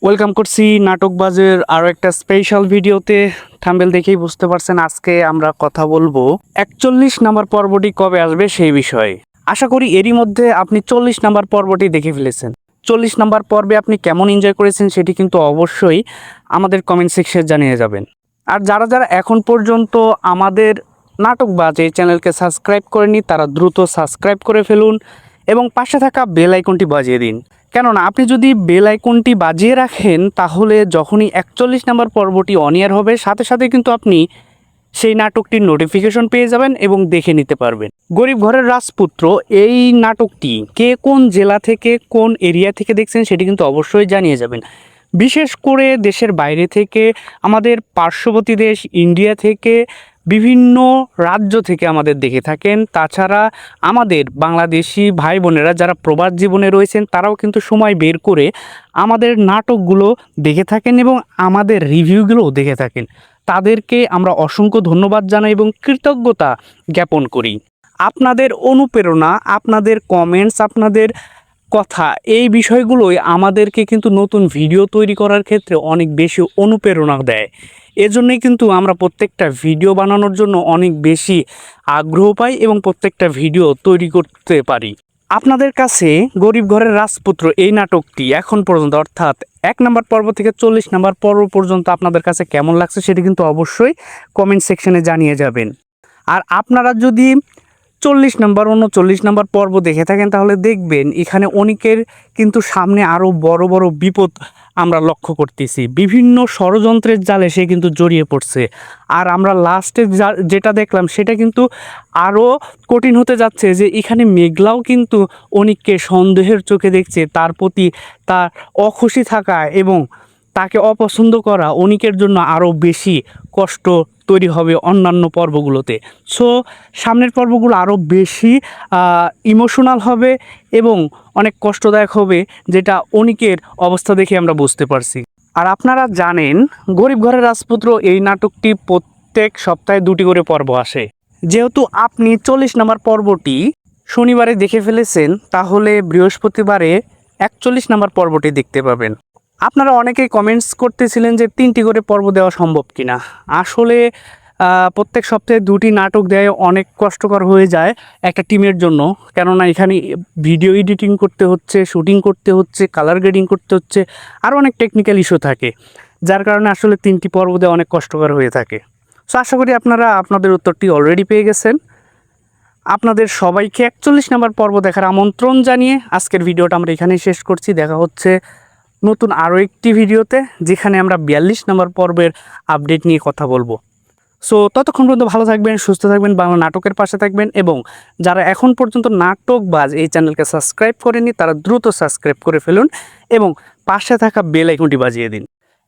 Welcome করছি নাটকবাজের আরও একটা স্পেশাল ভিডিওতে। থাম্বনেল দেখেই বুঝতে পারছেন আজকে আমরা কথা বলবো 41 নাম্বার পর্বটি কবে আসবে সেই বিষয়ে। আশা করি এরই মধ্যে আপনি 40 নাম্বার পর্বটি দেখে ফেলেছেন। 40 নাম্বার পর্বে আপনি কেমন এনজয় করেছেন সেটি কিন্তু অবশ্যই আমাদের কমেন্ট সেকশনে জানিয়ে যাবেন। আর যারা যারা এখন পর্যন্ত আমাদের নাটকবাজ এই চ্যানেলকে সাবস্ক্রাইব করেনি তারা দ্রুত সাবস্ক্রাইব করে ফেলুন এবং পাশে থাকা বেল আইকনটি বাজিয়ে দিন। কেননা আপনি যদি বেল আইকনটি বাজিয়ে রাখেন তাহলে যখনই 41 নাম্বার পর্বটি অন এয়ার হবে সাথে সাথে কিন্তু আপনি সেই নাটকটির নোটিফিকেশন পেয়ে যাবেন এবং দেখে নিতে পারবেন। গরিব ঘরের রাজপুত্র এই নাটকটি কে কোন জেলা থেকে কোন এরিয়া থেকে দেখছেন সেটি কিন্তু অবশ্যই জানিয়ে যাবেন। বিশেষ করে দেশের বাইরে থেকে, আমাদের পার্শ্ববর্তী দেশ ইন্ডিয়া থেকে, বিভিন্ন রাজ্য থেকে আমাদের দেখে থাকেন। তাছাড়া আমাদের বাংলাদেশি ভাই বোনেরা যারা প্রবাস জীবনে রয়েছেন তারাও কিন্তু সময় বের করে আমাদের নাটকগুলো দেখে থাকেন এবং আমাদের রিভিউগুলোও দেখে থাকেন। তাদেরকে আমরা অসংখ্য ধন্যবাদ জানাই এবং কৃতজ্ঞতা জ্ঞাপন করি। আপনাদের অনুপ্রেরণা, আপনাদের কমেন্টস, আপনাদের কথা, এই বিষয়গুলোই আমাদেরকে কিন্তু নতুন ভিডিও তৈরি করার ক্ষেত্রে অনেক বেশি অনুপ্রেরণা দেয়। এজন্যই কিন্তু আমরা প্রত্যেকটা ভিডিও বানানোর জন্য অনেক বেশি আগ্রহ পাই এবং প্রত্যেকটা ভিডিও তৈরি করতে পারি। আপনাদের কাছে গরিব ঘরের রাজপুত্র এই নাটকটি এখন পর্যন্ত অর্থাৎ 1 নাম্বার পর্ব থেকে 40 নাম্বার পর্ব পর্যন্ত আপনাদের কাছে কেমন লাগছে সেটি কিন্তু অবশ্যই কমেন্ট সেকশনে জানিয়ে যাবেন। আর আপনারা যদি 40 নাম্বার 39 নাম্বার পর্ব দেখে থাকেন তাহলে দেখবেন এখানে অনেকের কিন্তু সামনে আরও বড় বড় বিপদ আমরা লক্ষ্য করতেছি। বিভিন্ন ষড়যন্ত্রের জালে সে কিন্তু জড়িয়ে পড়ছে। আর আমরা লাস্টে যেটা দেখলাম সেটা কিন্তু আরও কঠিন হতে যাচ্ছে, যে এখানে মেঘলাও কিন্তু অনেককে সন্দেহের চোখে দেখছে, তার প্রতি তার অখুশি থাকা এবং তাকে অপছন্দ করা অনেকের জন্য আরও বেশি কষ্ট তৈরি হবে অন্যান্য পর্বগুলোতে। সো সামনের পর্বগুলো আরও বেশি ইমোশনাল হবে এবং অনেক কষ্টদায়ক হবে, যেটা অনেকের অবস্থা দেখে আমরা বুঝতে পারছি। আর আপনারা জানেন গরিব ঘরের রাজপুত্র এই নাটকটি প্রত্যেক সপ্তাহে 2টি করে পর্ব আসে। যেহেতু আপনি 40 নাম্বার পর্বটি শনিবারে দেখে ফেলেছেন তাহলে বৃহস্পতিবারে 41 নাম্বার পর্বটি দেখতে পাবেন। আপনারা অনেকেই কমেন্টস করতেছিলেন যে 3টি করে পর্ব দেওয়া সম্ভব কিনা। আসলে প্রত্যেক সপ্তাহে 2টি নাটক দেয় অনেক কষ্টকর হয়ে যায় একটা টিমের জন্য, কেননা এখানে ভিডিও এডিটিং করতে হচ্ছে, শুটিং করতে হচ্ছে, কালার গ্রেডিং করতে হচ্ছে, আরও অনেক টেকনিক্যাল ইস্যু থাকে, যার কারণে আসলে 3টি পর্ব দেওয়া অনেক কষ্টকর হয়ে থাকে। সো আশা করি আপনারা আপনাদের উত্তরটি অলরেডি পেয়ে গেছেন। আপনাদের সবাইকে 41 নাম্বার পর্ব দেখার আমন্ত্রণ জানিয়ে আজকের ভিডিওটা আমরা এখানেই শেষ করছি। দেখা হচ্ছে নতুন আরও একটি ভিডিওতে, যেখানে আমরা 42 নাম্বার পর্বের আপডেট নিয়ে কথা বলবো। সো ততক্ষণ পর্যন্ত ভালো থাকবেন, সুস্থ থাকবেন, বাংলা নাটকের পাশে থাকবেন এবং যারা এখন পর্যন্ত নাটকবাজ এই চ্যানেলকে সাবস্ক্রাইব করেনি তারা দ্রুত সাবস্ক্রাইব করে ফেলুন এবং পাশে থাকা বেল আইকনটি বাজিয়ে দিন।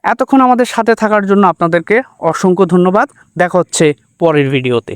এতক্ষণ আমাদের সাথে থাকার জন্য আপনাদেরকে অসংখ্য ধন্যবাদ। দেখা হচ্ছে পরের ভিডিওতে।